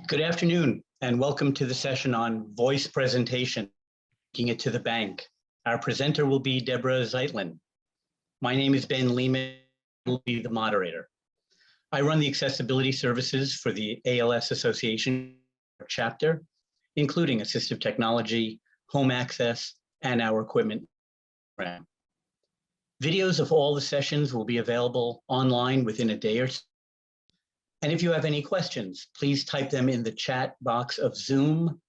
Good afternoon, and welcome to the session on voice presentation, taking it to the bank. Our presenter will be Deborah Zeitlin. My name is Ben Lehman, I will be the moderator. I run the accessibility services for the ALS Association chapter, including assistive technology, home access, and our equipment program. Videos of all the sessions will be available online within a day or two. And if you have any questions, please type them in the chat box of Zoom.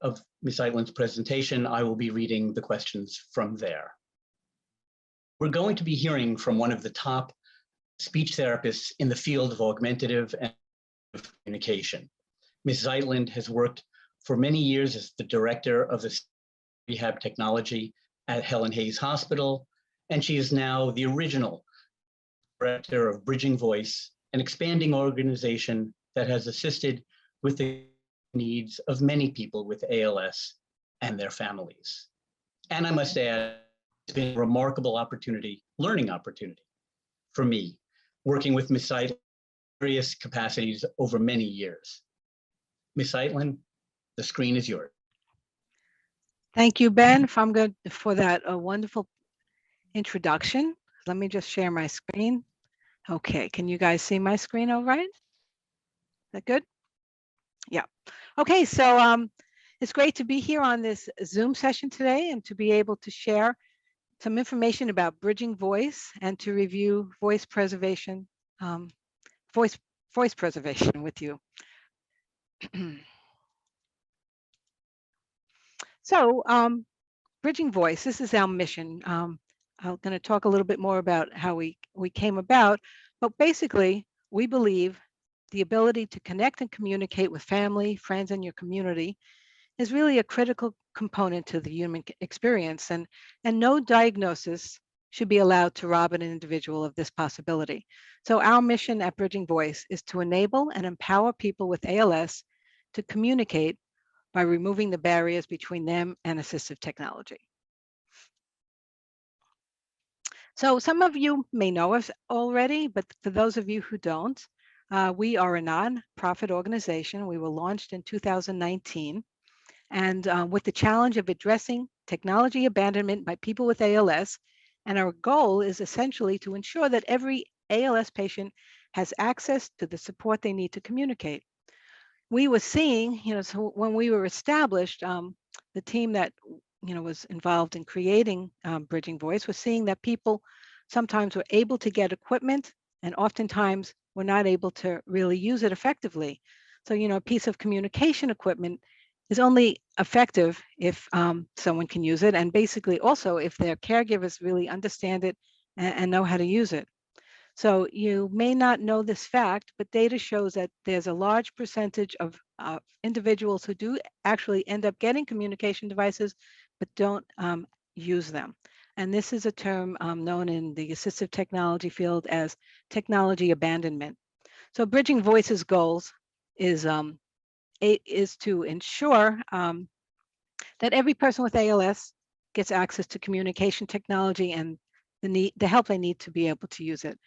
Of Ms. Zeitlin's presentation, I will be reading the questions from there. We're going to be hearing from one of the top speech therapists in the field of augmentative and communication. Ms. Zeitlin has worked for many years as the director of the rehab technology at Helen Hayes Hospital, and she is now the original director of Bridging Voice, an expanding organization that has assisted with the needs of many people with ALS and their families. And I must add, it's been a remarkable opportunity, learning opportunity for me, working with Ms. Zeitlin in various capacities over many years. Ms. Zeitlin, the screen is yours. Thank you, Ben, for that wonderful introduction. Let me just share my screen. Okay, can you guys see my screen all right? Is that good? Yeah. Okay, so it's great to be here on this Zoom session today and to be able to share some information about bridging voice and to review voice preservation, voice preservation with you. So, bridging voice, this is our mission. I'm going to talk a little bit more about how we came about, but basically, we believe the ability to connect and communicate with family, friends, and your community is really a critical component to the human experience, and no diagnosis should be allowed to rob an individual of this possibility. So our mission at Bridging Voice is to enable and empower people with ALS to communicate by removing the barriers between them and assistive technology. So some of you may know us already, but for those of you who don't, we are a non-profit organization. We were launched in 2019, and with the challenge of addressing technology abandonment by people with ALS, and our goal is essentially to ensure that every ALS patient has access to the support they need to communicate. We were seeing, so when we were established, the team that was involved in creating Bridging Voice was seeing that people sometimes were able to get equipment and oftentimes were not able to really use it effectively. So, a piece of communication equipment is only effective if someone can use it, and basically also if their caregivers really understand it and know how to use it. So you may not know this fact, but data shows that there's a large percentage of individuals who do actually end up getting communication devices, but don't use them. And this is a term known in the assistive technology field as technology abandonment. So Bridging Voice's goals is to ensure that every person with ALS gets access to communication technology and the help they need to be able to use it.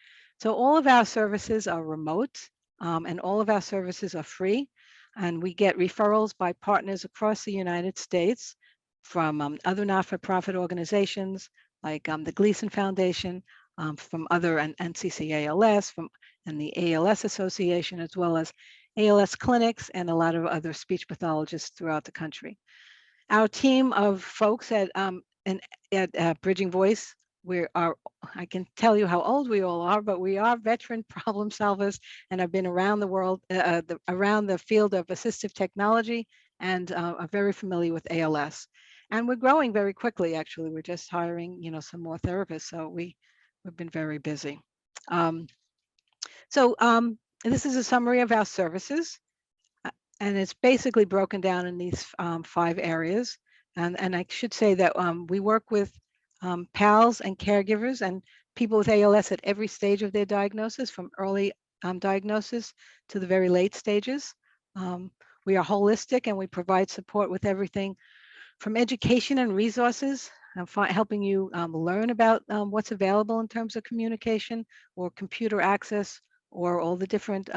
So all of our services are remote, and all of our services are free, and we get referrals by partners across the United States from other not-for-profit organizations like the Gleason Foundation, from other NCC-ALS, and the ALS Association, as well as ALS clinics and a lot of other speech pathologists throughout the country. Our team of folks at Bridging Voice, I can tell you how old we all are, but we are veteran problem solvers and have been around the world, around the field of assistive technology, and are very familiar with ALS. And we're growing very quickly, actually. We're just hiring, some more therapists, so we've been very busy. This is a summary of our services, and it's basically broken down in these 5 areas. And I should say that we work with PALs and caregivers and people with ALS at every stage of their diagnosis, from early diagnosis to the very late stages. We are holistic, and we provide support with everything from education and resources, helping you learn about what's available in terms of communication or computer access, or all the different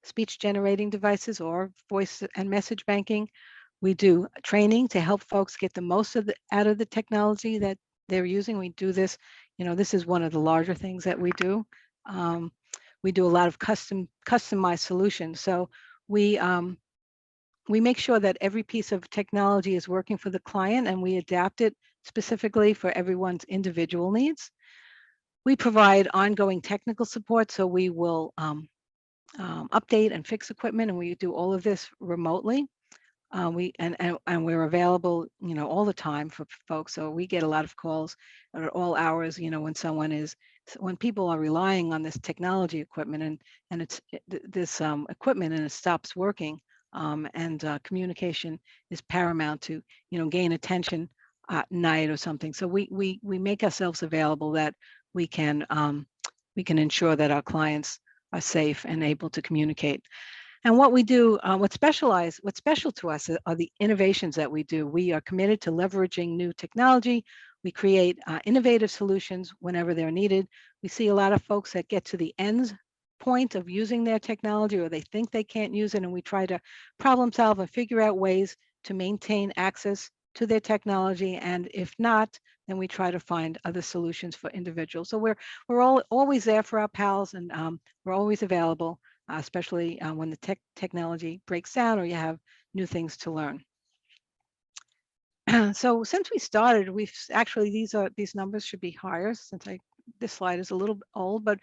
speech generating devices or voice and message banking. We do training to help folks get the most out of the technology that they're using. We do this, this is one of the larger things that we do. We do a lot of customized solutions. So we make sure that every piece of technology is working for the client, and we adapt it specifically for everyone's individual needs. We provide ongoing technical support, so we will update and fix equipment, and we do all of this remotely. And we're available, all the time for folks. So we get a lot of calls at all hours, when people are relying on this technology equipment and it's this equipment and it stops working, and communication is paramount to, gain attention at night or something. So we make ourselves available that we can ensure that our clients are safe and able to communicate. And what we do, what's special to us are the innovations that we do. We are committed to leveraging new technology. We create innovative solutions whenever they're needed. We see a lot of folks that get to the end point of using their technology, or they think they can't use it, and we try to problem solve and figure out ways to maintain access to their technology. And if not, then we try to find other solutions for individuals. So we're always there for our pals, and we're always available. Especially when the technology breaks down or you have new things to learn. So since we started, we've actually, these numbers should be higher since this slide is a little old, but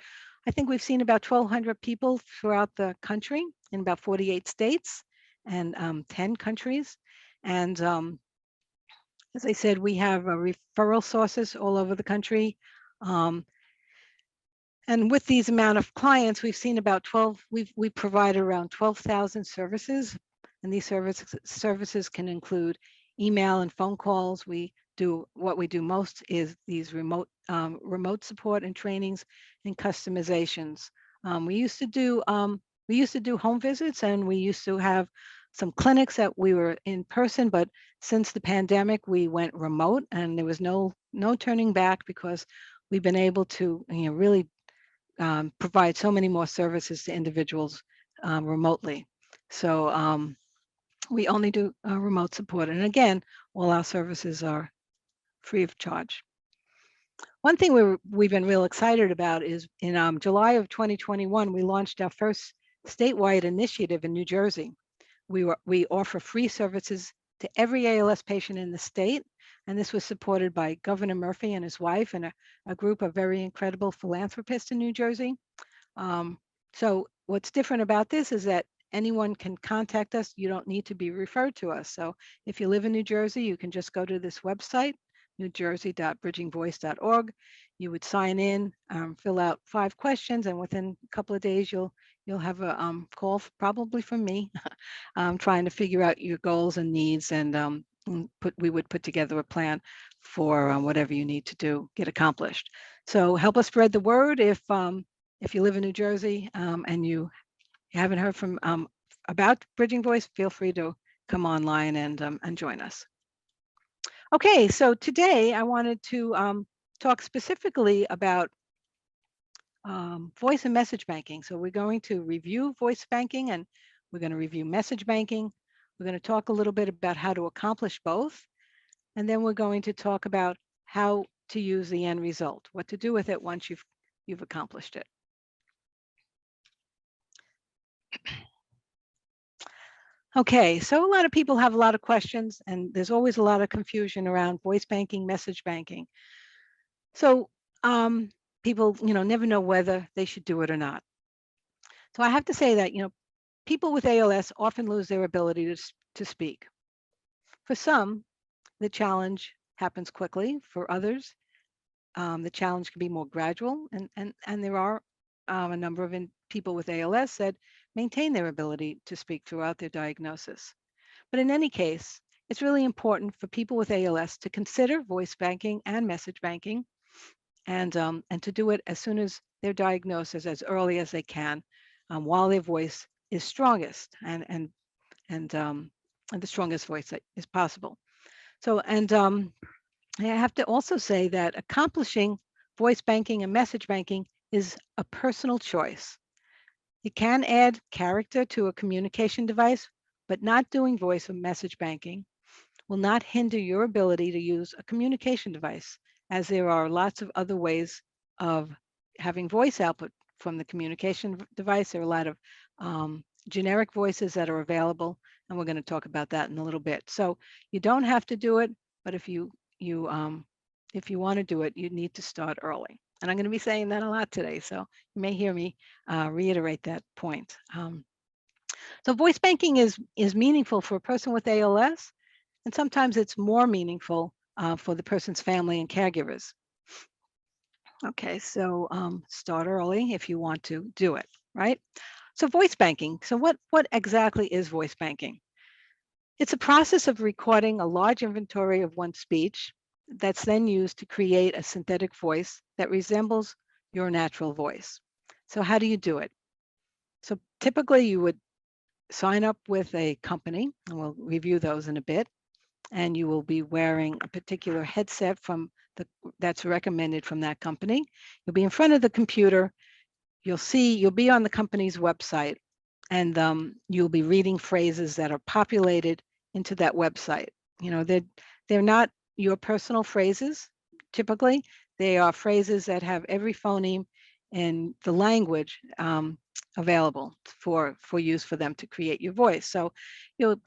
I think we've seen about 1,200 people throughout the country in about 48 states and 10 countries. And as I said, we have referral sources all over the country. And with these amount of clients, we've seen about we provide around 12,000 services. And these services can include email and phone calls. What we do most is these remote support and trainings and customizations. We used to do home visits, and we used to have some clinics that we were in person, but since the pandemic, we went remote, and there was no turning back, because we've been able to really provide so many more services to individuals remotely. So we only do remote support. And again, all our services are free of charge. One thing we've been real excited about is in July of 2021, we launched our first statewide initiative in New Jersey. We offer free services to every ALS patient in the state. And this was supported by Governor Murphy and his wife and a group of very incredible philanthropists in New Jersey. So what's different about this is that anyone can contact us. You don't need to be referred to us. So if you live in New Jersey, you can just go to this website, newjersey.bridgingvoice.org. You would sign in, fill out 5 questions, and within a couple of days, you'll have a call probably from me, trying to figure out your goals and needs, and we would put together a plan for whatever you need to get accomplished. So help us spread the word. If you live in New Jersey and you haven't heard from about Bridging Voice, feel free to come online and join us. Okay, so today I wanted to talk specifically about voice and message banking. So we're going to review voice banking, and we're going to review message banking. We're going to talk a little bit about how to accomplish both. And then we're going to talk about how to use the end result, what to do with it once you've accomplished it. Okay, so a lot of people have a lot of questions, and there's always a lot of confusion around voice banking, message banking. So people, never know whether they should do it or not. So I have to say that, people with ALS often lose their ability to speak. For some, the challenge happens quickly. For others, the challenge can be more gradual, and there are a number of people with ALS that maintain their ability to speak throughout their diagnosis. But in any case, it's really important for people with ALS to consider voice banking and message banking, and to do it as soon as they're diagnosed, as early as they can, while their voice is strongest and the strongest voice that is possible. So, and I have to also say that accomplishing voice banking and message banking is a personal choice. You can add character to a communication device, but not doing voice or message banking will not hinder your ability to use a communication device, as there are lots of other ways of having voice output from the communication device. There are a lot of generic voices that are available, and we're going to talk about that in a little bit. So you don't have to do it, but if you want to do it, you need to start early. And I'm going to be saying that a lot today, so you may hear me reiterate that point. So voice banking is meaningful for a person with ALS, and sometimes it's more meaningful for the person's family and caregivers. Okay, so start early if you want to do it, right? So voice banking. So what exactly is voice banking? It's a process of recording a large inventory of one's speech that's then used to create a synthetic voice that resembles your natural voice. So how do you do it? So typically you would sign up with a company, and we'll review those in a bit, and you will be wearing a particular headset that's recommended from that company. You'll be in front of the computer. You'll be on the company's website, and you'll be reading phrases that are populated into that website. You know, they're not your personal phrases. Typically, they are phrases that have every phoneme in the language available for use for them to create your voice. So,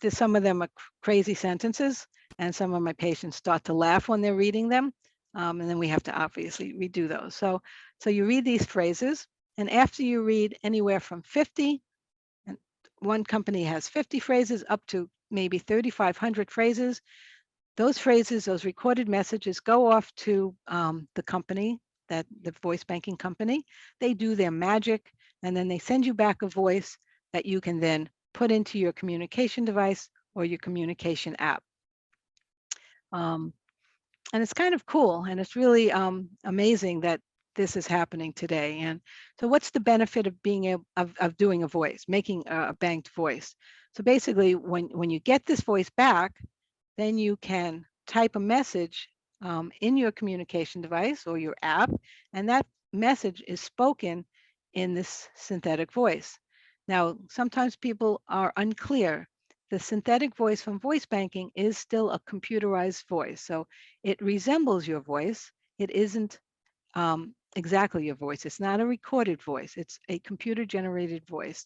some of them are crazy sentences, and some of my patients start to laugh when they're reading them, and then we have to obviously redo those. So you read these phrases, and after you read anywhere from 50, and one company has 50 phrases up to maybe 3,500 phrases, those recorded messages go off to the company, the voice banking company. They do their magic, and then they send you back a voice that you can then put into your communication device or your communication app. And it's kind of cool, and it's really amazing that this is happening today. And so what's the benefit of being able of doing a voice, making a banked voice? So basically, when you get this voice back, then you can type a message in your communication device or your app, and that message is spoken in this synthetic voice. Now, sometimes people are unclear. The synthetic voice from voice banking is still a computerized voice. So it resembles your voice. It isn't exactly your voice. It's not a recorded voice. It's a computer generated voice.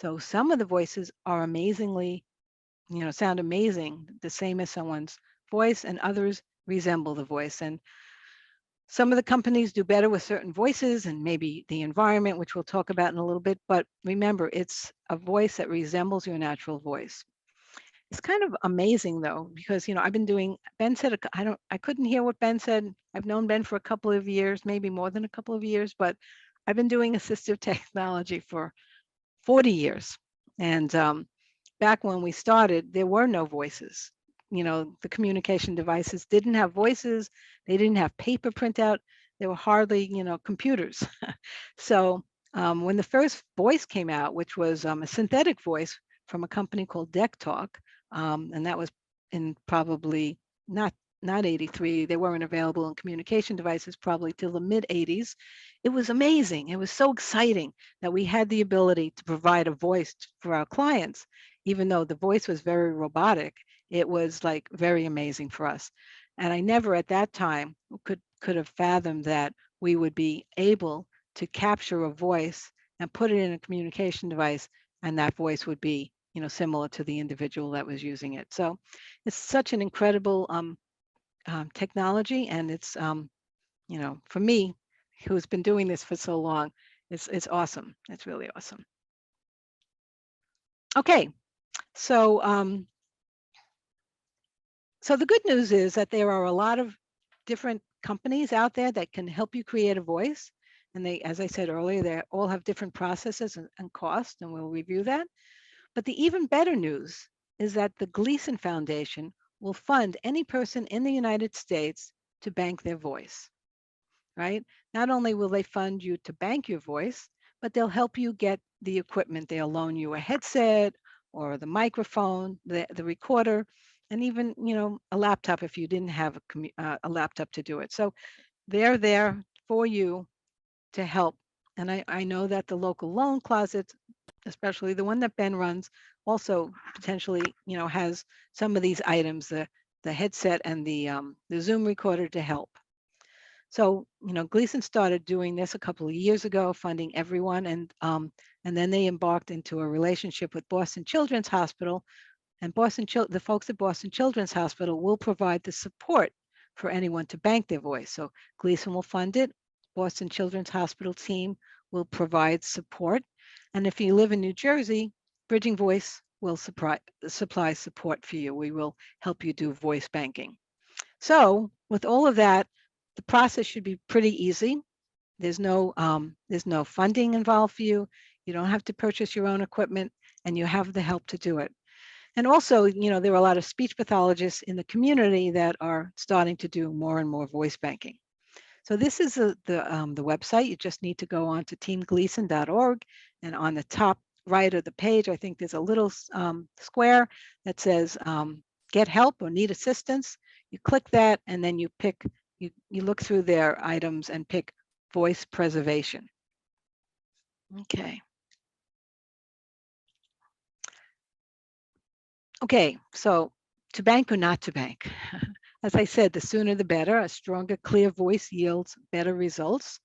So some of the voices are amazingly, sound amazing, the same as someone's voice, and others resemble the voice. And some of the companies do better with certain voices and maybe the environment, which we'll talk about in a little bit. But remember, it's a voice that resembles your natural voice. It's kind of amazing though, because I've been doing. Ben said I couldn't hear what Ben said. I've known Ben for a couple of years, maybe more than a couple of years, but I've been doing assistive technology for 40 years. And back when we started, there were no voices. The communication devices didn't have voices. They didn't have paper printout. There were hardly, computers. So when the first voice came out, which was a synthetic voice from a company called Deck Talk, and that was in probably not 83. They weren't available in communication devices probably till the mid 80s. It was amazing. It was so exciting that we had the ability to provide a voice for our clients, even though the voice was very robotic. It was like very amazing for us. And I never at that time could have fathomed that we would be able to capture a voice and put it in a communication device, and that voice would be, similar to the individual that was using it. So it's such an incredible technology, and it's, for me, who's been doing this for so long, it's awesome. It's really awesome. Okay, so so the good news is that there are a lot of different companies out there that can help you create a voice. And they, as I said earlier, they all have different processes and costs, and we'll review that. But the even better news is that the Gleason Foundation will fund any person in the United States to bank their voice, right? Not only will they fund you to bank your voice, but they'll help you get the equipment. They'll loan you a headset or the microphone, the recorder, and even, a laptop if you didn't have a laptop to do it. So they're there for you to help And I know that the local loan closet, especially the one that Ben runs, also potentially, has some of these items, the headset and the Zoom recorder to help. So, Gleason started doing this a couple of years ago, funding everyone, and then they embarked into a relationship with Boston Children's Hospital, and the folks at Boston Children's Hospital will provide the support for anyone to bank their voice. So Gleason will fund it. Boston Children's Hospital team will provide support. And if you live in New Jersey, Bridging Voice will supply support for you. We will help you do voice banking. So with all of that, the process should be pretty easy. There's no funding involved for you. You don't have to purchase your own equipment, and you have the help to do it. And also, there are a lot of speech pathologists in the community that are starting to do more and more voice banking. So this is the website. You just need to go on to teamgleason.org, and on the top right of the page, I think there's a little square that says get help or need assistance. You click that, and then you look through their items and pick voice preservation. Okay. Okay, so to bank or not to bank? As I said, the sooner the better. A stronger, clear voice yields better results.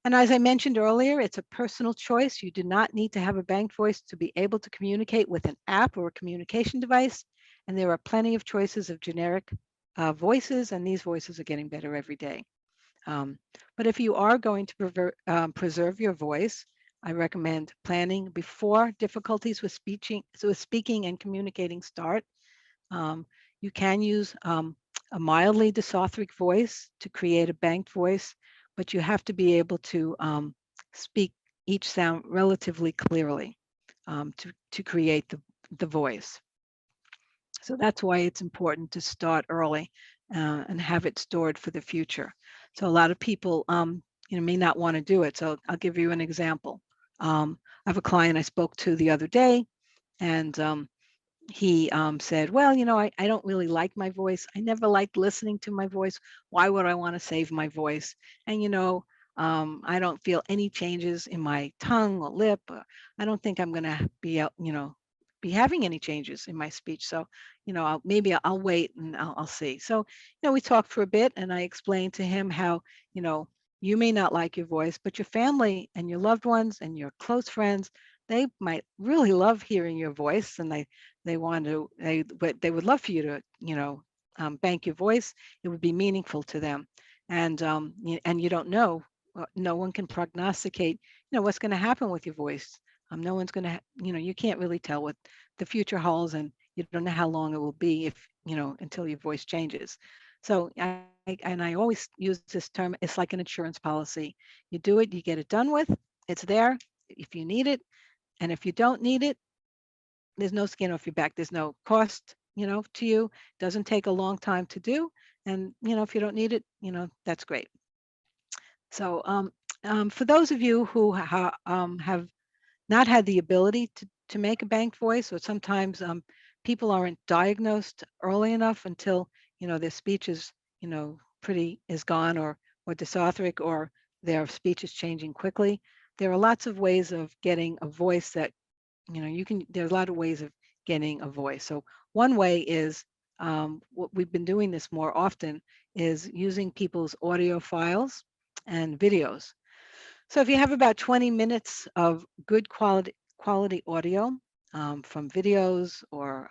And as I mentioned earlier, it's a personal choice. You do not need to have a banked voice to be able to communicate with an app or a communication device. And there are plenty of choices of generic voices, and these voices are getting better every day. But if you are going to preserve your voice, I recommend planning before difficulties with speaking and communicating start. You can use a mildly dysarthric voice to create a banked voice, but you have to be able to speak each sound relatively clearly to create the voice. So that's why it's important to start early and have it stored for the future. So a lot of people may not want to do it. So I'll give you an example. I have a client I spoke to the other day, and he said, well, I don't really like my voice. I never liked listening to my voice. Why would I want to save my voice? And, I don't feel any changes in my tongue or lip. I don't think I'm going to be having any changes in my speech. So, maybe I'll wait and I'll see. So, we talked for a bit, and I explained to him how, you may not like your voice, but your family and your loved ones and your close friends, they might really love hearing your voice, and they would love for you to bank your voice. It would be meaningful to them, and you don't know. No one can prognosticate what's going to happen with your voice. No one's going to you can't really tell what the future holds, and you don't know how long it will be if until your voice changes. So I always use this term. It's like an insurance policy. You do it, you get it done with. It's there if you need it, and if you don't need it, there's no skin off your back. There's no cost, to you. It doesn't take a long time to do. And, if you don't need it, that's great. So for those of you who have not had the ability to make a banked voice, or sometimes people aren't diagnosed early enough until, their speech is, is gone or dysarthric, or their speech is changing quickly. There are lots of ways of getting a voice that there's a lot of ways of getting a voice. So one way is what we've been doing this more often is using people's audio files and videos. So if you have about 20 minutes of good quality audio from videos or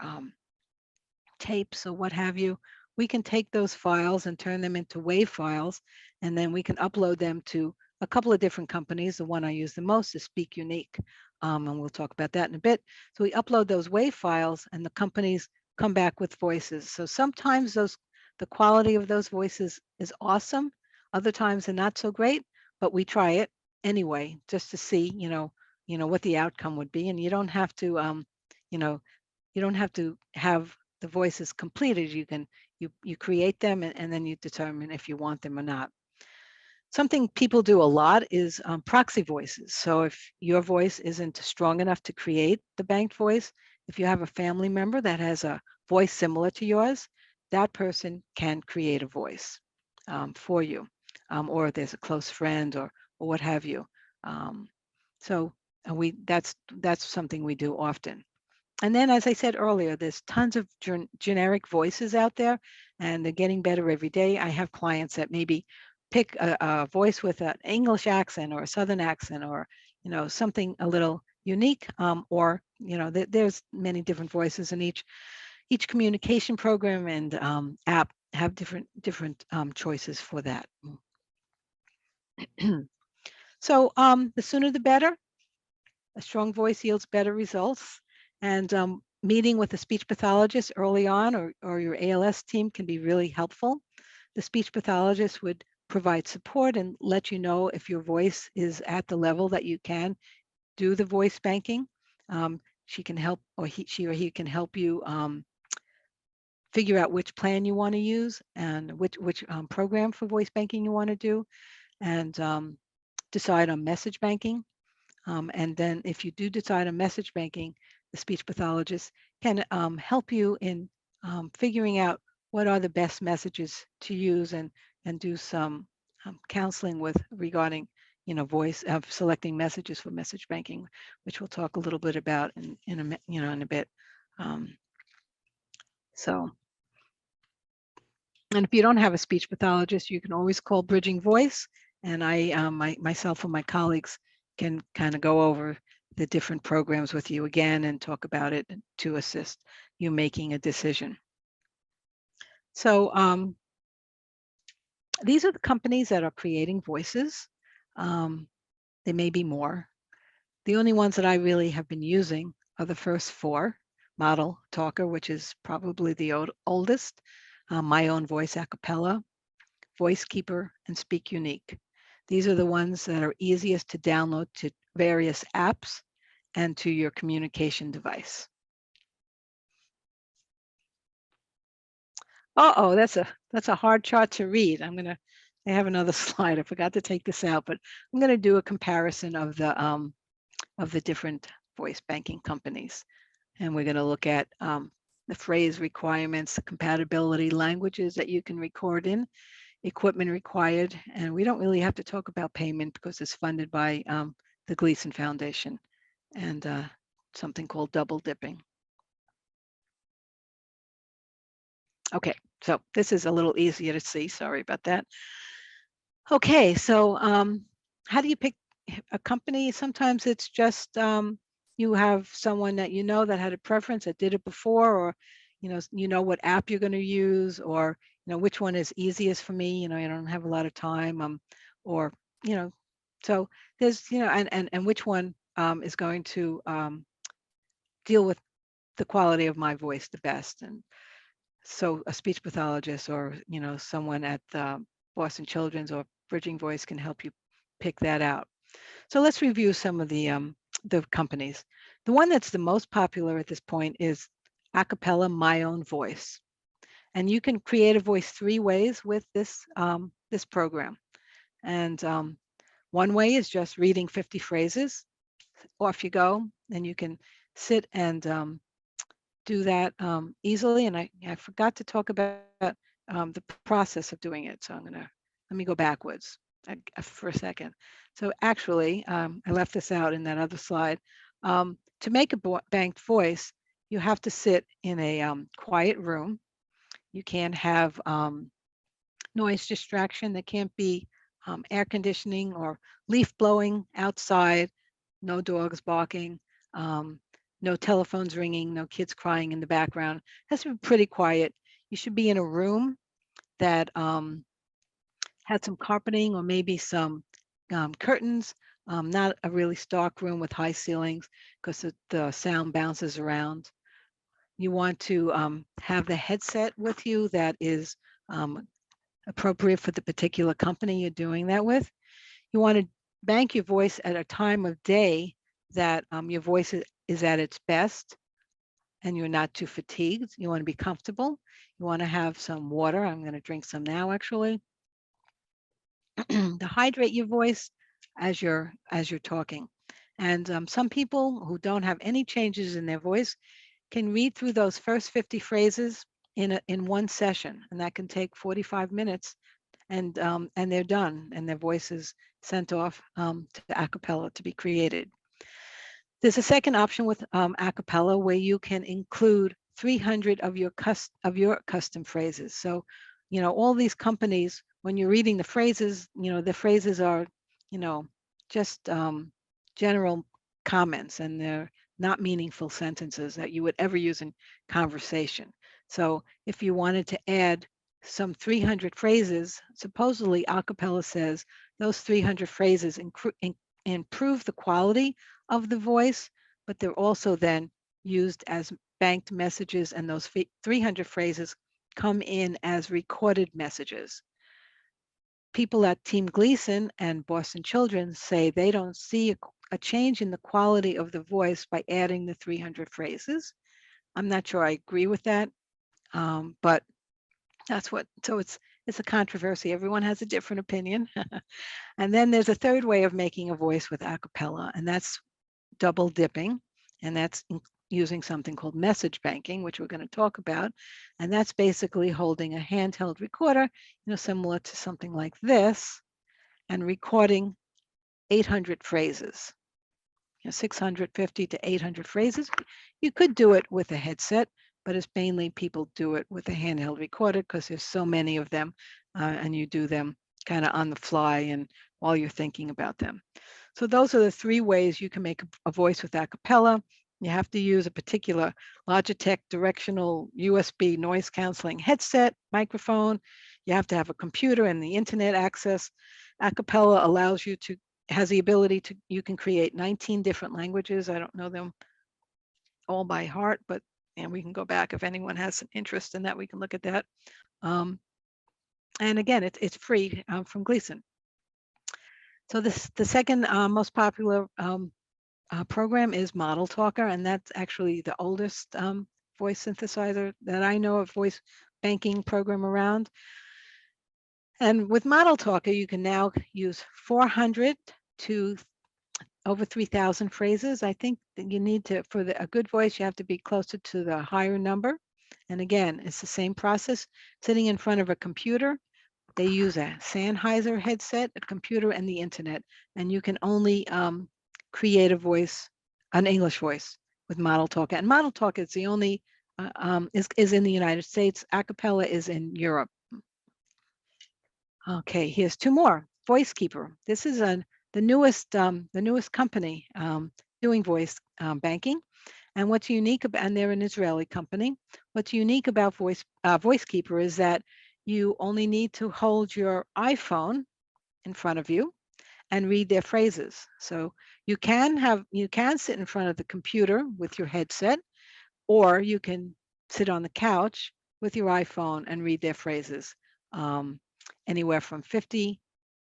tapes or what have you, we can take those files and turn them into WAV files, and then we can upload them to a couple of different companies. The one I use the most is Speak Unique, and we'll talk about that in a bit. So we upload those WAV files, and the companies come back with voices. So sometimes the quality of those voices is awesome. Other times they're not so great, but we try it anyway just to see, what the outcome would be. And you don't have to, you don't have to have the voices completed. You create them, and then you determine if you want them or not. Something people do a lot is proxy voices. So if your voice isn't strong enough to create the banked voice, if you have a family member that has a voice similar to yours, that person can create a voice for you. Or there's a close friend or what have you. So that's something we do often. And then, as I said earlier, there's tons of generic voices out there, and they're getting better every day. I have clients that maybe pick a voice with an English accent or a Southern accent, or something a little unique, or there's many different voices, and each communication program and app have different choices for that. So the sooner the better. A strong voice yields better results. And meeting with a speech pathologist early on, or your ALS team, can be really helpful. The speech pathologist would provide support and let you know if your voice is at the level that you can do the voice banking. She can help, or she or he can help you figure out which plan you want to use and which program for voice banking you want to do, and decide on message banking. And then if you do decide on message banking, the speech pathologist can help you in figuring out what are the best messages to use, and do some counseling with regarding voice selecting messages for message banking, which we'll talk a little bit about in a bit. So, and if you don't have a speech pathologist, you can always call Bridging Voice, and I myself and my colleagues can kind of go over the different programs with you again and talk about it to assist you making a decision. So these are the companies that are creating voices. There may be more. The only ones that I really have been using are the first four: Model Talker, which is probably the oldest, My Own Voice Acapella, Voice Keeper, and Speak Unique. These are the ones that are easiest to download to various apps and to your communication device. Uh-oh, that's a hard chart to read. I have another slide. I forgot to take this out, but I'm gonna do a comparison of the different voice banking companies. And we're gonna look at the phrase requirements, the compatibility, languages that you can record in, equipment required, and we don't really have to talk about payment because it's funded by the Gleason Foundation, and something called double dipping. Okay, so this is a little easier to see. Sorry about that. Okay, so how do you pick a company? Sometimes it's just you have someone that that had a preference, that did it before, or you know what app you're going to use, or which one is easiest for me. I don't have a lot of time, or so there's and which one is going to deal with the quality of my voice the best. And so a speech pathologist, or someone at Boston Children's or Bridging Voice can help you pick that out. So let's review some of the companies. The one that's the most popular at this point is Acapella My Own Voice, and you can create a voice 3 ways with this this program. And one way is just reading 50 phrases. Off you go, and you can sit and do that easily. And I forgot to talk about the process of doing it. So let me go backwards for a second. So actually, I left this out in that other slide. To make a banked voice, you have to sit in a quiet room. You can't have noise distraction. There can't be air conditioning or leaf blowing outside, no dogs barking, no telephones ringing, no kids crying in the background. It has to be pretty quiet. You should be in a room that had some carpeting or maybe some curtains, not a really stark room with high ceilings because the sound bounces around. You want to have the headset with you that is appropriate for the particular company you're doing that with. You want to bank your voice at a time of day that your voice is at its best and you're not too fatigued. You want to be comfortable. You want to have some water. I'm going to drink some now, actually, to hydrate your voice as you're talking. And some people who don't have any changes in their voice can read through those first 50 phrases in one session, and that can take 45 minutes and they're done, and their voice is sent off to acapella to be created. There's a second option with acapella where you can include 300 of your custom phrases. So, all these companies, when you're reading the phrases, the phrases are, just general comments, and they're not meaningful sentences that you would ever use in conversation. So if you wanted to add some 300 phrases, supposedly acapella says those 300 phrases improve the quality of the voice, but they're also then used as banked messages, and those 300 phrases come in as recorded messages. People at Team Gleason and Boston Children's say they don't see a change in the quality of the voice by adding the 300 phrases. I'm not sure I agree with that, but that's so it's a controversy. Everyone has a different opinion. And then there's a third way of making a voice with acapella, and that's double dipping, and that's using something called message banking, which we're going to talk about. And that's basically holding a handheld recorder, similar to something like this, and recording 800 phrases, 650 to 800 phrases. You could do it with a headset, but it's mainly people do it with a handheld recorder because there's so many of them, and you do them kind of on the fly and while you're thinking about them. So those are the three ways you can make a voice with acapella. You have to use a particular Logitech directional USB noise canceling headset, microphone. You have to have a computer and the internet access. Acapella allows you to, has the ability to, you can create 19 different languages. I don't know them all by heart, but and we can go back if anyone has an interest in that, we can look at that. And again, it's free from Gleason. So the second most popular program is Model Talker, and that's actually the oldest voice synthesizer that I know of, voice banking program around. And with Model Talker, you can now use 400 to over 3,000 phrases. I think that you need to, for a good voice, you have to be closer to the higher number. And again, it's the same process, sitting in front of a computer. They use a Sennheiser headset, a computer, and the internet, and you can only create a voice, an English voice, with Model Talker. And Model Talker is the only, is in the United States. Acapella is in Europe. Okay, here's two more. VoiceKeeper. This is the newest company doing voice banking. And what's unique about, and they're an Israeli company. What's unique about VoiceKeeper is that you only need to hold your iPhone in front of you and read their phrases. So you can sit in front of the computer with your headset, or you can sit on the couch with your iPhone and read their phrases. Anywhere from 50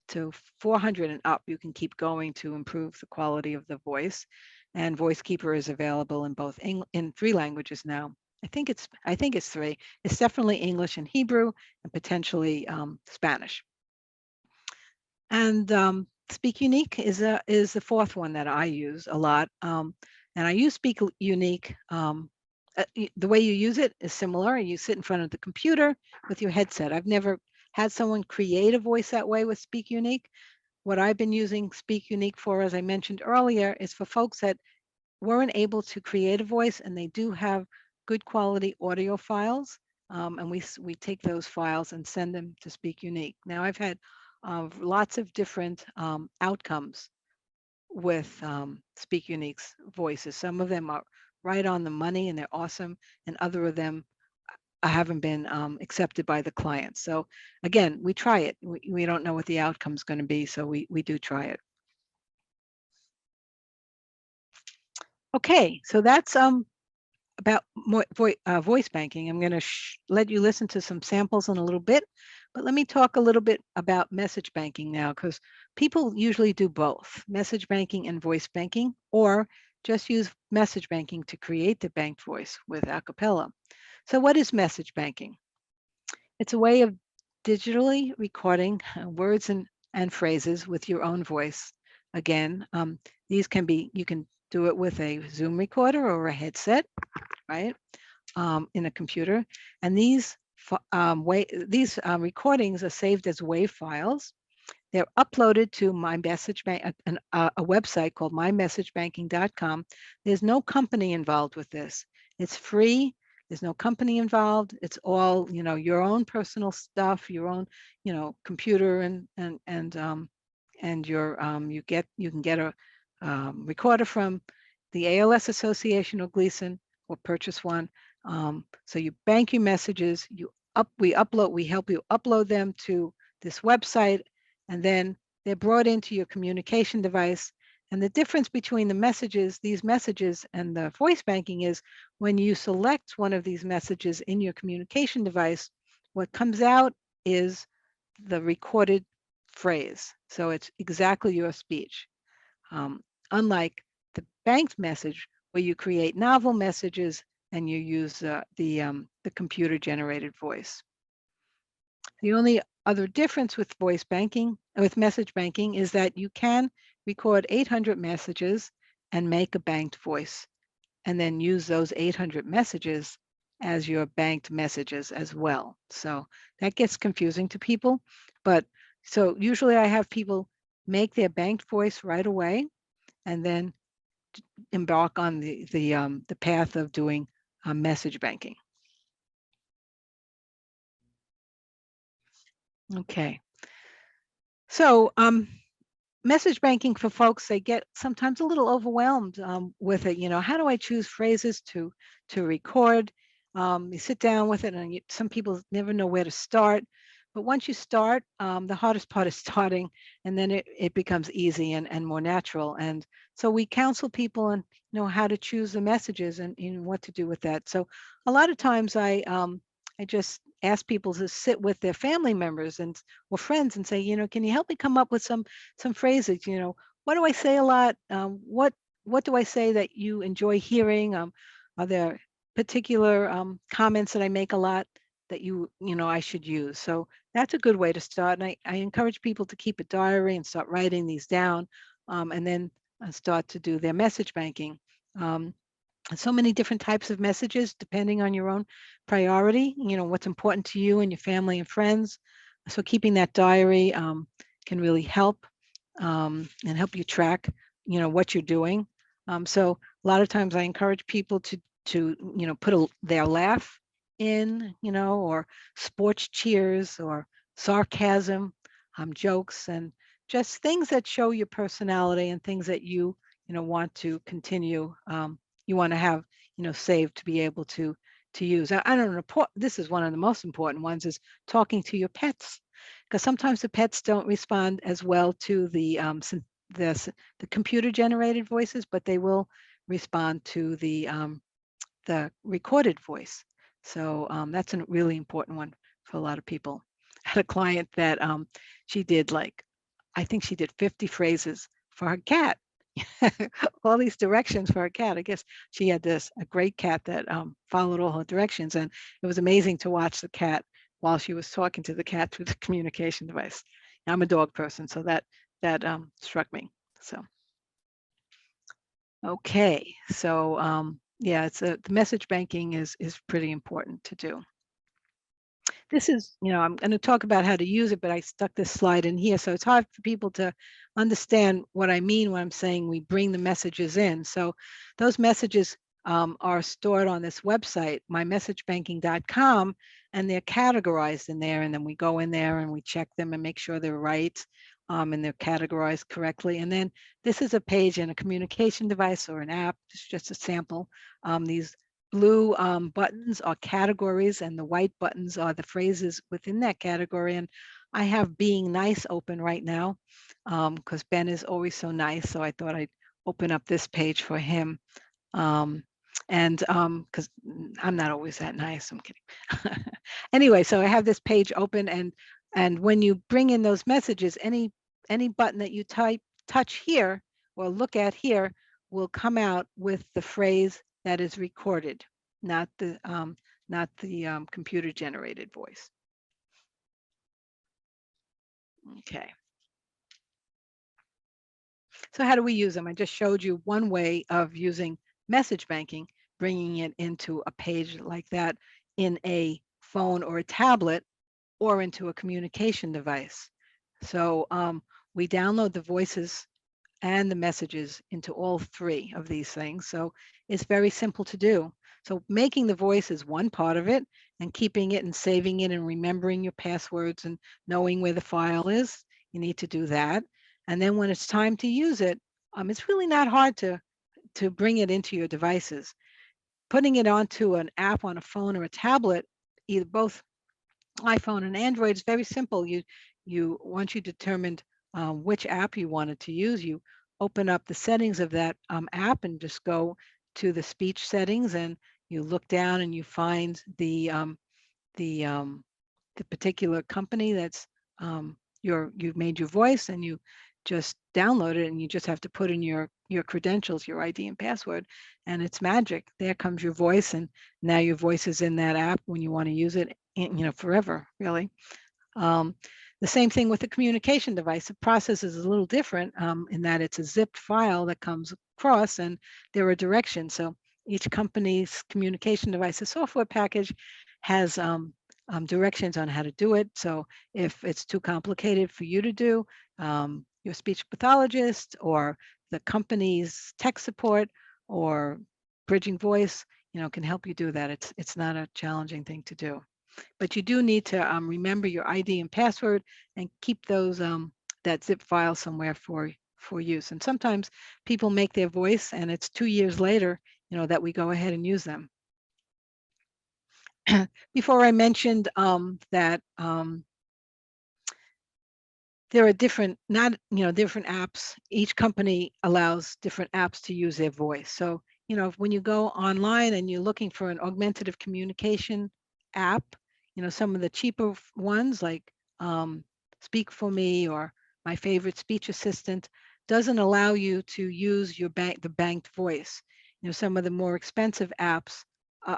to 400 and up, you can keep going to improve the quality of the voice. And VoiceKeeper is available in both in 3 languages now. I think it's 3. It's definitely English and Hebrew, and potentially Spanish. And Speak Unique is the fourth one that I use a lot. And I use Speak Unique. The way you use it is similar. You sit in front of the computer with your headset. I've never had someone create a voice that way with Speak Unique. What I've been using Speak Unique for, as I mentioned earlier, is for folks that weren't able to create a voice and they do have good quality audio files. And we take those files and send them to Speak Unique. Now, I've had lots of different outcomes with Speak Unique's voices. Some of them are right on the money and they're awesome, and other of them haven't been accepted by the client. So again, we try it. We don't know what the outcome is going to be, so we do try it. Okay, so that's about voice banking. I'm going to let you listen to some samples in a little bit, but let me talk a little bit about message banking now, because people usually do both, message banking and voice banking, or just use message banking to create the banked voice with acapella. So what is message banking? It's a way of digitally recording words and phrases with your own voice. Again, these can be, you can do it with a Zoom recorder or a headset, right? In a computer. And these these recordings are saved as WAV files. They're uploaded to my message bank, a website called mymessagebanking.com. There's no company involved with this. It's free. There's no company involved. It's all, your own personal stuff, your own, computer and your you can get a recorder from the ALS Association or Gleason, or purchase one. So you bank your messages. We help you upload them to this website, and then they're brought into your communication device. And the difference between these messages and the voice banking is when you select one of these messages in your communication device, what comes out is the recorded phrase. So it's exactly your speech. Unlike the banked message, where you create novel messages and you use the computer generated voice. The only other difference with message banking, is that you can record 800 messages and make a banked voice, and then use those 800 messages as your banked messages as well. So that gets confusing to people, but so usually I have people make their banked voice right away, and then embark on the path of doing message banking. Okay. So message banking, for folks, they get sometimes a little overwhelmed with it. How do I choose phrases to record? You sit down with it, and some people never know where to start. But once you start, the hardest part is starting, and then it becomes easy and more natural. And so we counsel people on how to choose the messages and what to do with that. So a lot of times I just ask people to sit with their family members or friends and say, can you help me come up with some phrases? What do I say a lot? What do I say that you enjoy hearing? Are there particular comments that I make a lot that I should use? So that's a good way to start. And I encourage people to keep a diary and start writing these down, and then start to do their message banking. So many different types of messages depending on your own priority, what's important to you and your family and friends. So keeping that diary can really help, and help you track, what you're doing. So a lot of times I encourage people to put their laugh in, or sports cheers or sarcasm, jokes, and just things that show your personality and things that you want to continue. You want to have saved to be able to use. I don't know. This is one of the most important ones, is talking to your pets, because sometimes the pets don't respond as well to the computer generated voices, but they will respond to the recorded voice. So that's a really important one for a lot of people. I had a client that she did I think she did 50 phrases for her cat. All these directions for her cat. I guess she had a great cat that followed all her directions, and it was amazing to watch the cat while she was talking to the cat through the communication device. I'm a dog person, so that struck me. So okay, so yeah, the message banking is pretty important to do. This is, I'm going to talk about how to use it, but I stuck this slide in here. So it's hard for people to understand what I mean when I'm saying we bring the messages in. So those messages are stored on this website, mymessagebanking.com, and they're categorized in there. And then we go in there and we check them and make sure they're right, and they're categorized correctly. And then this is a page in a communication device or an app. It's just a sample. These blue buttons are categories, and the white buttons are the phrases within that category. And I have Being Nice open right now, because Ben is always so nice. So I thought I'd open up this page for him. And because I'm not always that nice, I'm kidding. Anyway, so I have this page open, and when you bring in those messages, any button that you touch here or look at here will come out with the phrase that is recorded, not the computer generated voice. Okay. So how do we use them? I just showed you one way of using message banking, bringing it into a page like that in a phone or a tablet or into a communication device. So we download the voices and the messages into all three of these things. So it's very simple to do. So making the voice is one part of it, and keeping it and saving it and remembering your passwords and knowing where the file is, you need to do that. And then when it's time to use it, it's really not hard to bring it into your devices. Putting it onto an app on a phone or a tablet, either both iPhone and Android, is very simple. Once you determined which app you wanted to use, you open up the settings of that app and just go to the speech settings, and you look down and you find the particular company that's you've made your voice, and you just download it, and you just have to put in your credentials, your ID and password, and it's magic. There comes your voice, and now your voice is in that app when you want to use it, forever, really. The same thing with the communication device. The process is a little different in that it's a zipped file that comes across, and there are directions. So each company's communication device, the software package, has directions on how to do it. So if it's too complicated for you to do, your speech pathologist or the company's tech support or Bridging Voice, can help you do that. It's not a challenging thing to do. But you do need to remember your ID and password and keep those that zip file somewhere for use. And sometimes people make their voice, and it's 2 years later, that we go ahead and use them. Before I mentioned that there are different apps. Each company allows different apps to use their voice. So when you go online and you're looking for an augmentative communication app, some of the cheaper ones like Speak for Me or my favorite Speech Assistant doesn't allow you to use the banked voice. Some of the more expensive apps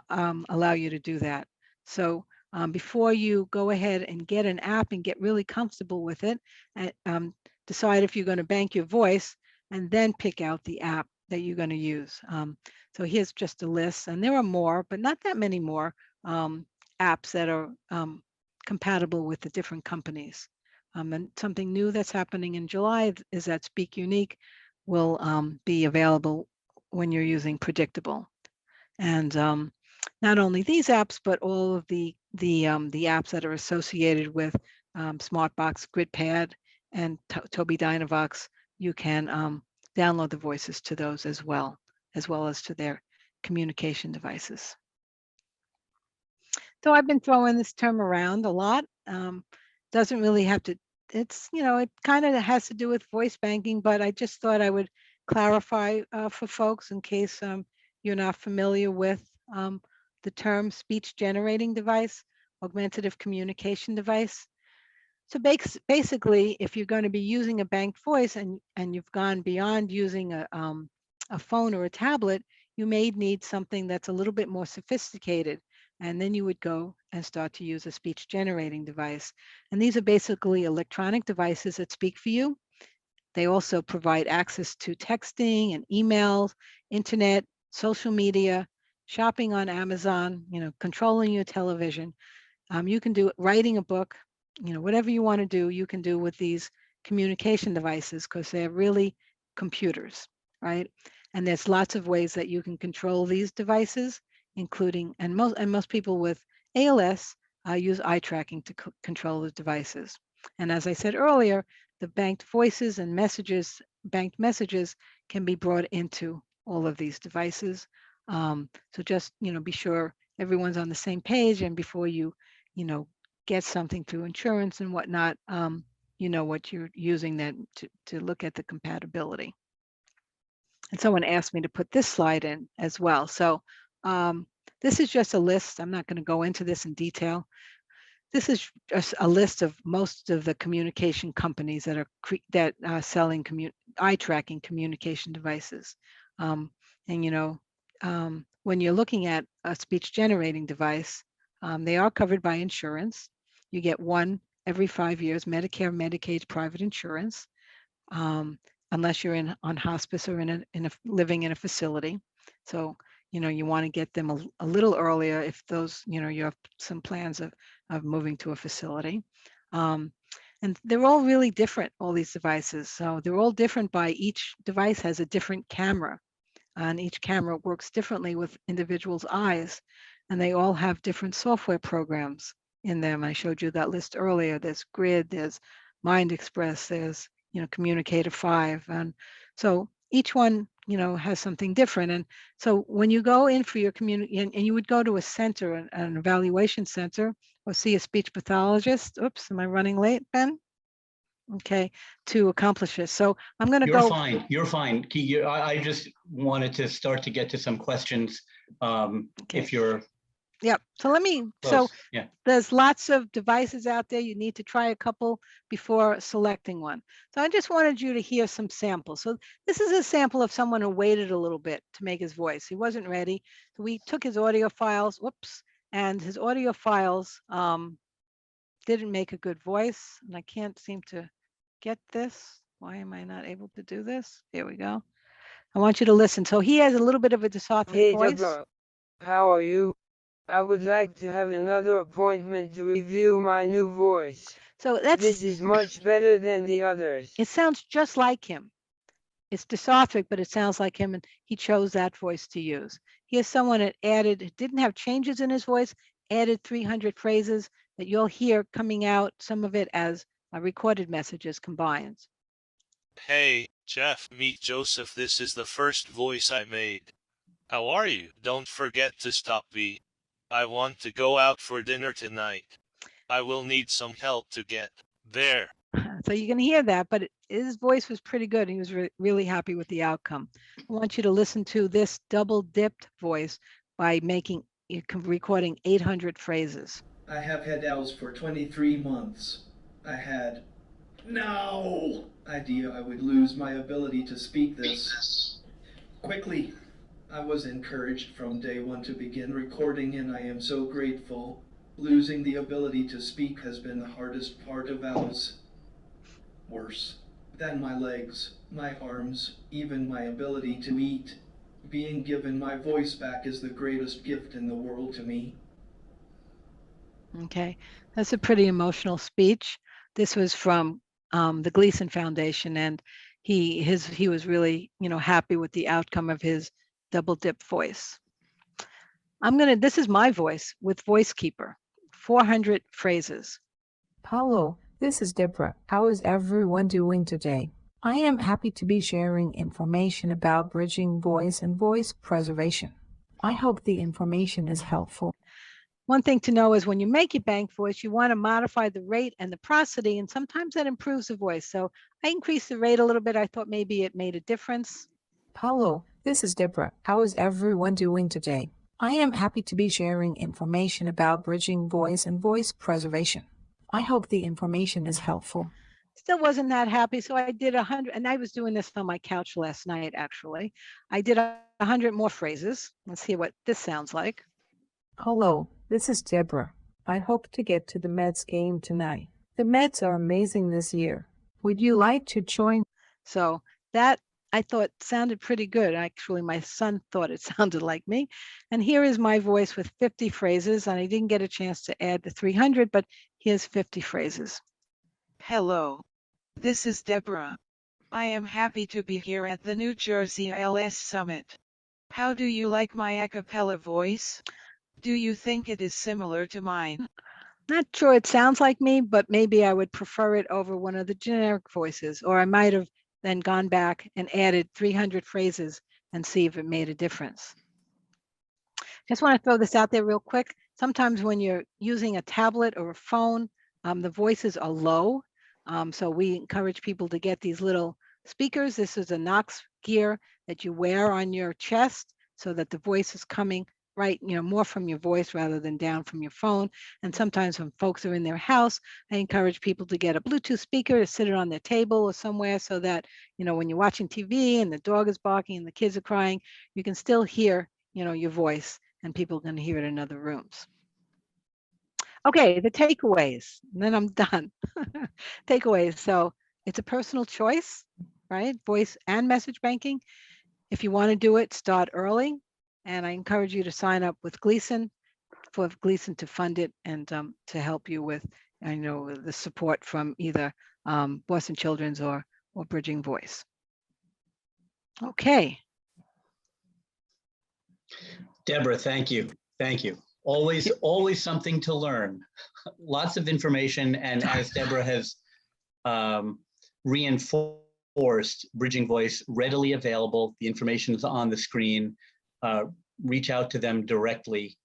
allow you to do that. So before you go ahead and get an app and get really comfortable with it, and decide if you're going to bank your voice, and then pick out the app that you're going to use. So here's just a list, and there are more, but not that many more apps that are compatible with the different companies. And something new that's happening in July is that Speak Unique will be available when you're using Predictable. And not only these apps, but all of the apps that are associated with SmartBox, GridPad, and Tobii Dynavox, you can download the voices to those as well as to their communication devices. So I've been throwing this term around a lot. Doesn't really have to, it kind of has to do with voice banking, but I just thought I would clarify for folks in case you're not familiar with the term speech generating device, augmentative communication device. So basically, if you're going to be using a banked voice and you've gone beyond using a phone or a tablet, you may need something that's a little bit more sophisticated. And then you would go and start to use a speech generating device. And these are basically electronic devices that speak for you. They also provide access to texting and emails, internet, social media, shopping on Amazon, controlling your television. You can do writing a book, whatever you want to do, you can do with these communication devices because they're really computers, right? And there's lots of ways that you can control these devices, including, and most people with ALS use eye tracking to control the devices. And as I said earlier, the banked voices and banked messages can be brought into all of these devices. So just, be sure everyone's on the same page, and before you get something through insurance and whatnot, what you're using then to look at the compatibility. And someone asked me to put this slide in as well. So this is just a list. I'm not going to go into this in detail. This is just a list of most of the communication companies that are selling eye tracking communication devices. And when you're looking at a speech generating device, they are covered by insurance. You get one every 5 years, Medicare, Medicaid, private insurance, unless you're on hospice or living in a facility. So you want to get them a little earlier if those, you have some plans of moving to a facility. And they're all really different, all these devices. So they're all different by each device has a different camera, and each camera works differently with individuals' eyes, and they all have different software programs in them. I showed you that list earlier. There's Grid, there's Mind Express, there's, Communicator 5. And so each one, has something different. And so when you go in for your community, and you would go to a center, an evaluation center, or see a speech pathologist. Oops, am I running late, Ben? Okay, to accomplish this. So I'm going to go. You're fine. I just wanted to start to get to some questions. Okay. If you're. Yep. So let me, close. Yeah. There's lots of devices out there. You need to try a couple before selecting one. So I just wanted you to hear some samples. So this is a sample of someone who waited a little bit to make his voice. He wasn't ready. So we took his audio files, and his audio files didn't make a good voice. And I can't seem to get this. Why am I not able to do this? Here we go. I want you to listen. So he has a little bit of a distorted voice. Deborah, how are you? I would like to have another appointment to review my new voice. So this is much better than the others. It sounds just like him. It's dysarthric, but it sounds like him, and he chose that voice to use. Here's someone that didn't have changes in his voice, added 300 phrases that you'll hear coming out, some of it as recorded messages combined. Hey, Jeff, meet Joseph. This is the first voice I made. How are you? Don't forget to stop me. I want to go out for dinner tonight. I will need some help to get there. So you can hear that, but his voice was pretty good. He was really happy with the outcome. I want you to listen to this double-dipped voice by recording 800 phrases. I have had ALS for 23 months. I had no idea I would lose my ability to speak this quickly. I was encouraged from day one to begin recording, and I am so grateful. Losing the ability to speak has been the hardest part of ALS. Worse than my legs, my arms, even my ability to eat. Being given my voice back is the greatest gift in the world to me. Okay, that's a pretty emotional speech. This was from the Gleason Foundation, and he was really, happy with the outcome of his double dip voice. This is my voice with Voice Keeper, 400 phrases. Hello, this is Deborah. How is everyone doing today? I am happy to be sharing information about bridging voice and voice preservation. I hope the information is helpful. One thing to know is when you make your bank voice, you want to modify the rate and the prosody, and sometimes that improves the voice. So I increased the rate a little bit. I thought maybe it made a difference. Hello, this is Deborah. How is everyone doing today? I am happy to be sharing information about bridging voice and voice preservation. I hope the information is helpful. Still wasn't that happy, so I did 100, and I was doing this on my couch last night, actually. I did 100 more phrases. Let's hear what this sounds like. Hello, this is Deborah. I hope to get to the Mets game tonight. The Mets are amazing this year. Would you like to join? So that I thought sounded pretty good. Actually, my son thought it sounded like me. And here is my voice with 50 phrases, and I didn't get a chance to add the 300, but here's 50 phrases. Hello, this is Deborah. I am happy to be here at the New Jersey ALS Summit. How do you like my a cappella voice? Do you think it is similar to mine? Not sure it sounds like me, but maybe I would prefer it over one of the generic voices, or I might have then gone back and added 300 phrases and see if it made a difference. Just want to throw this out there real quick. Sometimes when you're using a tablet or a phone, the voices are low. So we encourage people to get these little speakers. This is a Knox gear that you wear on your chest so that the voice is coming right, more from your voice rather than down from your phone. And sometimes when folks are in their house, I encourage people to get a Bluetooth speaker to sit it on their table or somewhere so that, when you're watching TV and the dog is barking and the kids are crying, you can still hear, your voice, and people can hear it in other rooms. Okay, the takeaways, and then I'm done. Takeaways. So it's a personal choice, right? Voice and message banking. If you want to do it, start early and I encourage you to sign up with Gleason for Gleason to fund it and to help you with, the support from either Boston Children's or Bridging Voice. Okay. Deborah, thank you. Thank you. Always something to learn. Lots of information. And as Deborah has reinforced, Bridging Voice readily available. The information is on the screen. Reach out to them directly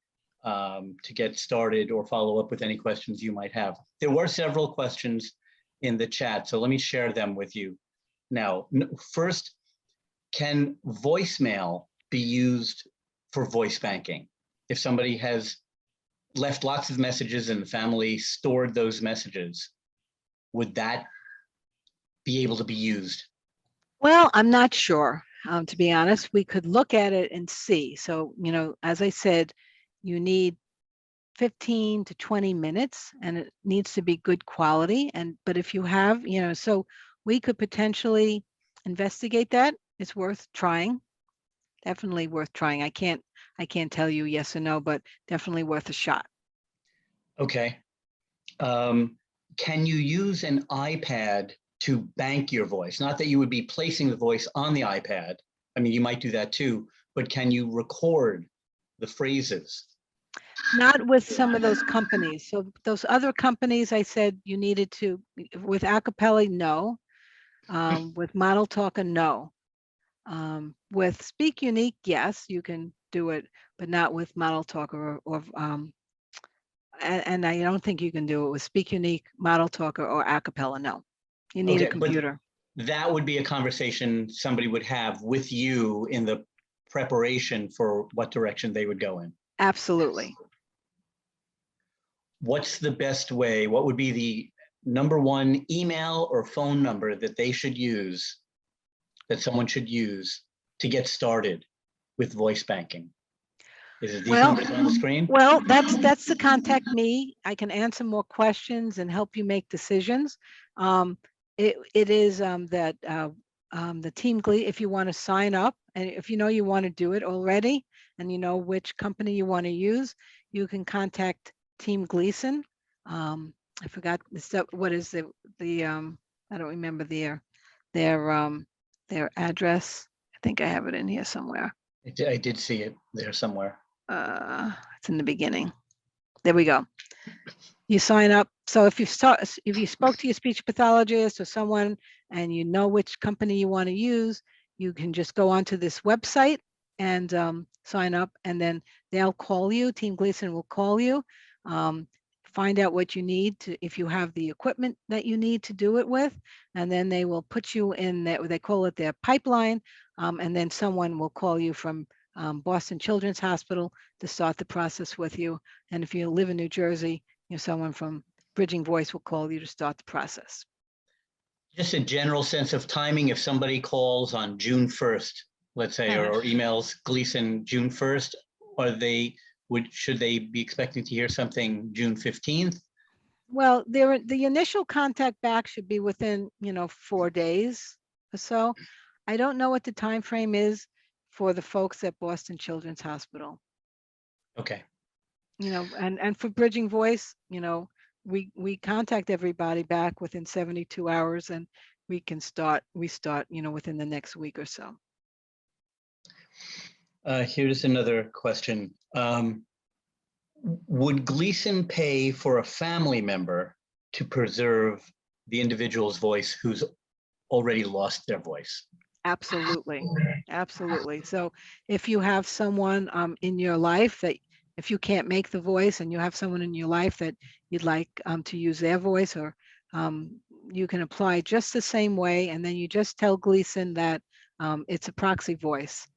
to get started or follow up with any questions you might have. There were several questions in the chat, so let me share them with you. Now, first, can voicemail be used for voice banking? If somebody has left lots of messages and the family stored those messages, would that be able to be used? Well, I'm not sure, to be honest. We could look at it and see. So, as I said, you need 15 to 20 minutes and it needs to be good quality. But if you have, so we could potentially investigate that. It's worth trying. Definitely worth trying. I can't tell you yes or no, but definitely worth a shot. Okay. Can you use an iPad to bank your voice? Not that you would be placing the voice on the iPad. I mean, you might do that too, but can you record the phrases? Not with some of those companies. So those other companies, I said you needed to, with Acapella, no. With Model Talker, no. With Speak Unique, yes, you can do it, but not with Model Talker and I don't think you can do it with Speak Unique, Model Talker, or Acapella. No, you need a computer. That would be a conversation somebody would have with you in the preparation for what direction they would go in. Absolutely. What's the best way? What would be the number one email or phone number that they should use, that someone should use to get started with voice banking? Is it these numbers on the screen? Well, that's to contact me. I can answer more questions and help you make decisions. It is that the Team Gleason, if you want to sign up, and if you know you want to do it already, and you know which company you want to use, you can contact Team Gleason. I forgot what is the I don't remember their address. I think I have it in here somewhere. I did see it there somewhere. It's in the beginning. There we go. You sign up. So if you spoke to your speech pathologist or someone and you know which company you want to use, you can just go onto this website and sign up, and then they'll call you. Team Gleason will call you, find out what you need to, if you have the equipment that you need to do it with, and then they will put you in that, they call it their pipeline, and then someone will call you from Boston Children's Hospital to start the process with you. And if you live in New Jersey, someone from Bridging Voice will call you to start the process. Just a general sense of timing. If somebody calls on June 1st, let's say, or emails Gleason June 1st, should they be expecting to hear something June 15th? Well, the initial contact back should be within 4 days or so. I don't know what the time frame is for the folks at Boston Children's Hospital. Okay. And for Bridging Voice, we contact everybody back within 72 hours, and we start within the next week or so. Here's another question. Would Gleason pay for a family member to preserve the individual's voice who's already lost their voice? Absolutely. Absolutely. So if you have someone in your life that, if you can't make the voice and you have someone in your life that you'd like to use their voice, or you can apply just the same way, and then you just tell Gleason that it's a proxy voice.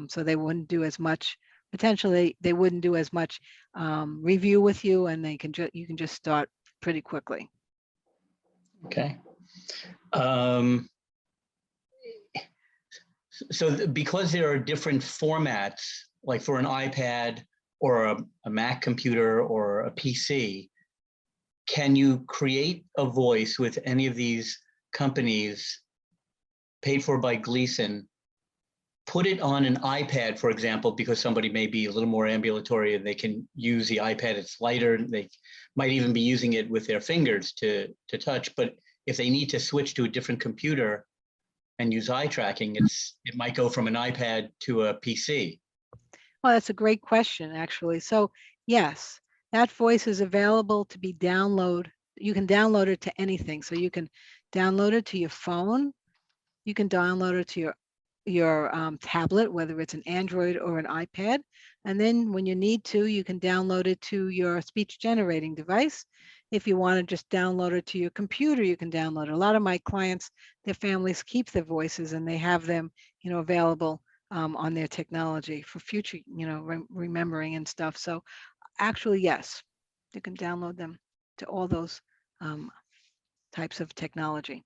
So they wouldn't do as much, potentially they wouldn't do as much review with you, and you can just start pretty quickly. Okay. So because there are different formats, like for an iPad or a Mac computer or a PC, can you create a voice with any of these companies paid for by Gleason put it on an iPad, for example, because somebody may be a little more ambulatory and they can use the iPad, it's lighter, they might even be using it with their fingers to touch. But if they need to switch to a different computer and use eye tracking, it might go from an iPad to a PC. Well, that's a great question, actually. So yes, that voice is available to be downloaded. You can download it to anything. So you can download it to your phone. You can download it to your tablet, whether it's an Android or an iPad. And then when you need to, you can download it to your speech generating device. If you want to just download it to your computer, you can download it. A lot of my clients, their families keep their voices and they have them, available on their technology for future, remembering and stuff. So actually, yes, you can download them to all those types of technology.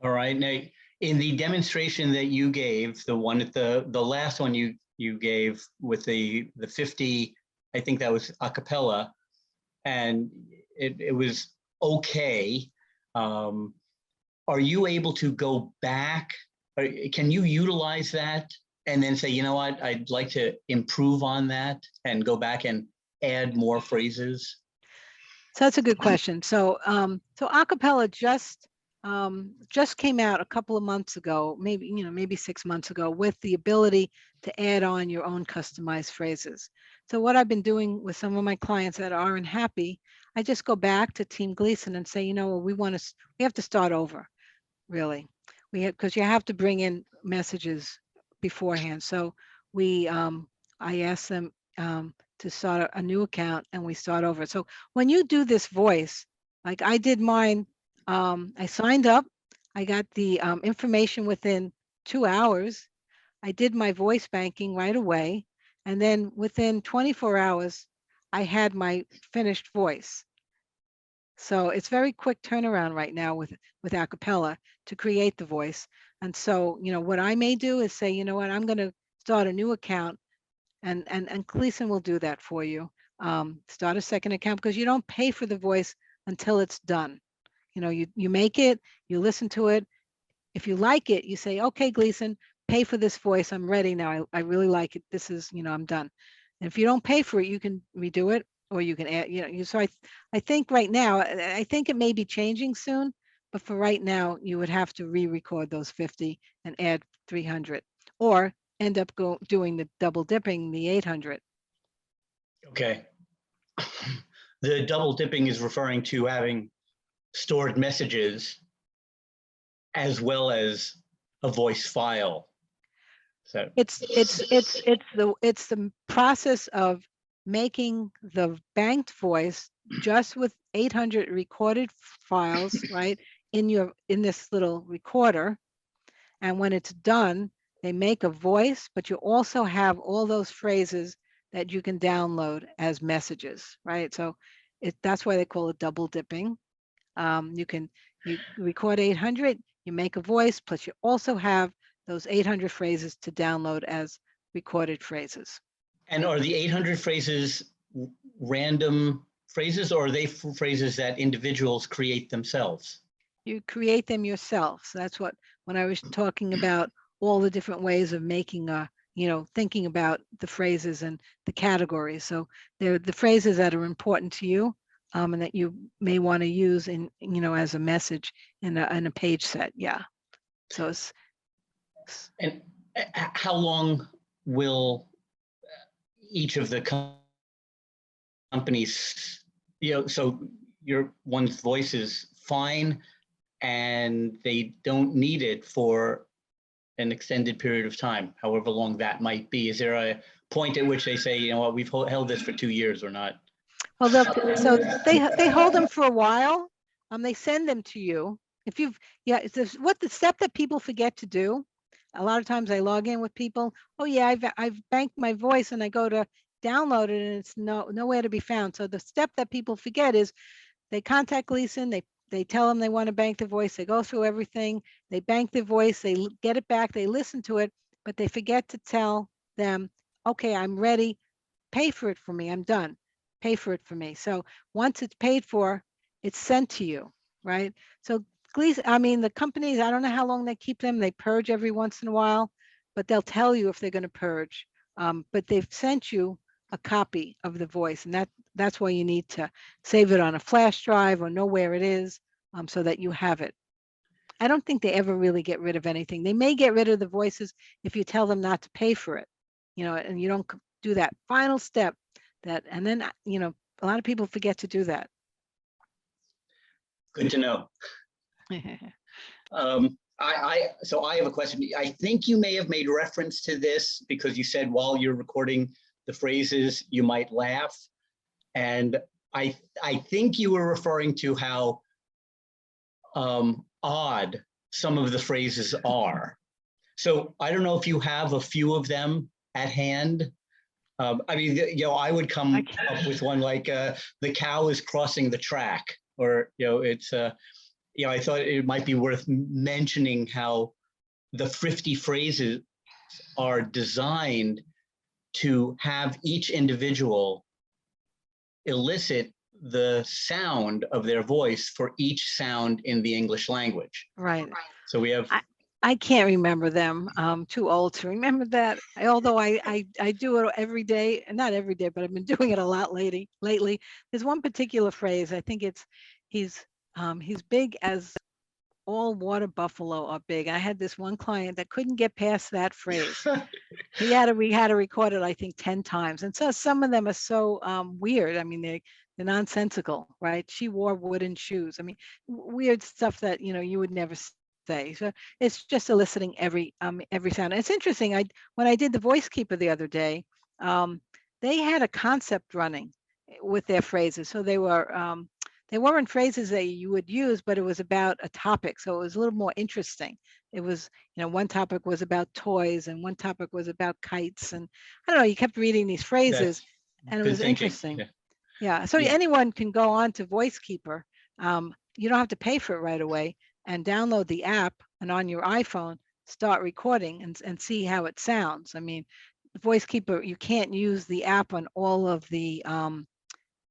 All right. Now, in the demonstration that you gave, the one at the last one you gave with the 50, I think that was a cappella, and it was okay. Are you able to go back? Can you utilize that and then say, you know what, I'd like to improve on that and go back and add more phrases? So that's a good question. So so acapella just came out a couple of months ago, maybe 6 months ago, with the ability to add on your own customized phrases. So what I've been doing with some of my clients that aren't happy, I just go back to Team Gleason and say, we have to start over, really. Because you have to bring in messages beforehand. So I ask them to start a new account and we start over. So when you do this voice, like I did mine, I signed up, I got the information within 2 hours. I did my voice banking right away. And then within 24 hours, I had my finished voice. So it's very quick turnaround right now with acapella to create the voice. And so, what I may do is say, what, I'm going to start a new account and Gleason will do that for you. Start a second account because you don't pay for the voice until it's done. You make it, you listen to it. If you like it, you say, okay, Gleason, pay for this voice. I'm ready now. I really like it. This is, I'm done. And if you don't pay for it, you can redo it or you can add, so I think right now, I think it may be changing soon, but for right now, you would have to re-record those 50 and add 300 or end up doing the double dipping, the 800. Okay. The double dipping is referring to having stored messages as well as a voice file. So it's the process of making the banked voice just with 800 recorded files, right, in this little recorder. And when it's done, they make a voice, but you also have all those phrases that you can download as messages, right? So that's why they call it double dipping. You record 800, you make a voice, plus you also have those 800 phrases to download as recorded phrases. And are the 800 phrases random phrases, or are they phrases that individuals create themselves? You create them yourself. So that's when I was talking about all the different ways of making thinking about the phrases and the categories. So they're the phrases that are important to you and that you may want to use in, as a message in a page set. Yeah. So and how long will each of the companies, so your one's voice is fine and they don't need it for an extended period of time, however long that might be? Is there a point at which they say, you know what, we've held this for 2 years or not? Well, so they hold them for a while. They send them to you. If you've, it's what the step that people forget to do. A lot of times I log in with people. Oh yeah, I've banked my voice, and I go to download it, and it's nowhere to be found. So the step that people forget is they contact Gleason. They tell them they want to bank the voice. They go through everything. They bank the voice. They get it back. They listen to it, but they forget to tell them, okay, I'm ready. Pay for it for me. I'm done. Pay for it for me. So once it's paid for, it's sent to you, right? So Gleason, the companies, I don't know how long they keep them. They purge every once in a while, but they'll tell you if they're going to purge. But they've sent you a copy of the voice, and that's why you need to save it on a flash drive or know where it is, so that you have it. I don't think they ever really get rid of anything. They may get rid of the voices if you tell them not to pay for it, and you don't do that final step. And then a lot of people forget to do that. Good to know. So I have a question. I think you may have made reference to this because you said while you're recording the phrases, you might laugh. And I think you were referring to how odd some of the phrases are. So I don't know if you have a few of them at hand. I mean, I would come up with one like the cow is crossing the track, or, it's, I thought it might be worth mentioning how the 50 phrases are designed to have each individual elicit the sound of their voice for each sound in the English language. Right. So we have. I can't remember them. I'm too old to remember that. Although I do it every day, not every day, but I've been doing it a lot lately. There's one particular phrase. I think it's he's big as all water buffalo are big. I had this one client that couldn't get past that phrase. We had to record it, I think, 10 times. And so some of them are so weird. I mean, they're nonsensical, right? She wore wooden shoes. I mean, weird stuff that, you would never say. So it's just eliciting every sound. And it's interesting. When I did the voice keeper the other day, they had a concept running with their phrases. So they weren't phrases that you would use, but it was about a topic. So it was a little more interesting. It was, one topic was about toys and one topic was about kites. And I don't know, you kept reading these phrases and it was interesting. Yeah. So anyone can go on to VoiceKeeper. You don't have to pay for it right away, and download the app, and on your iPhone, start recording and see how it sounds. I mean, VoiceKeeper, you can't use the app on all of the,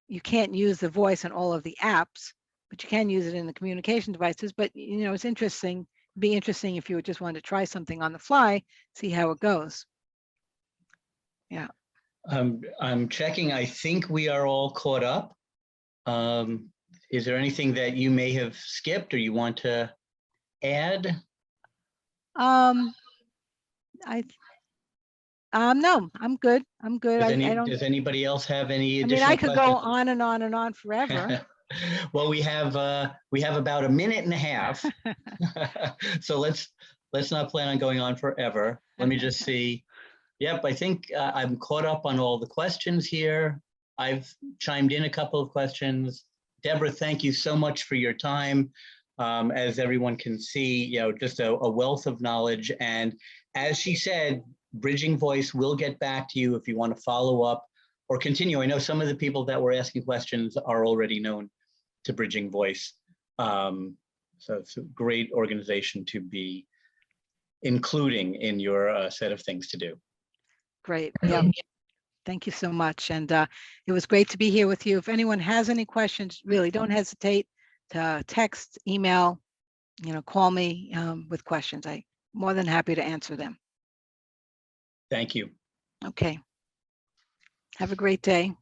you can't use the voice on all of the apps, but you can use it in the communication devices. But, it's interesting, be interesting if you just wanted to try something on the fly, see how it goes. Yeah. I'm checking. I think we are all caught up. Is there anything that you may have skipped or you want to add? No, I'm good. I'm good. Does anybody else have any additional questions? I mean, I could go on and on and on forever. Well, we have about a minute and a half. So let's not plan on going on forever. Let me just see. Yep, I think I'm caught up on all the questions here. I've chimed in a couple of questions. Deborah, thank you so much for your time. As everyone can see, just a wealth of knowledge. And as she said, Bridging Voice will get back to you if you want to follow up or continue. I know some of the people that were asking questions are already known to Bridging Voice. So it's a great organization to be including in your set of things to do. Great. Yeah. Thank you so much. And it was great to be here with you. If anyone has any questions, really don't hesitate to text, email, call me with questions. I'm more than happy to answer them. Thank you. Okay. Have a great day.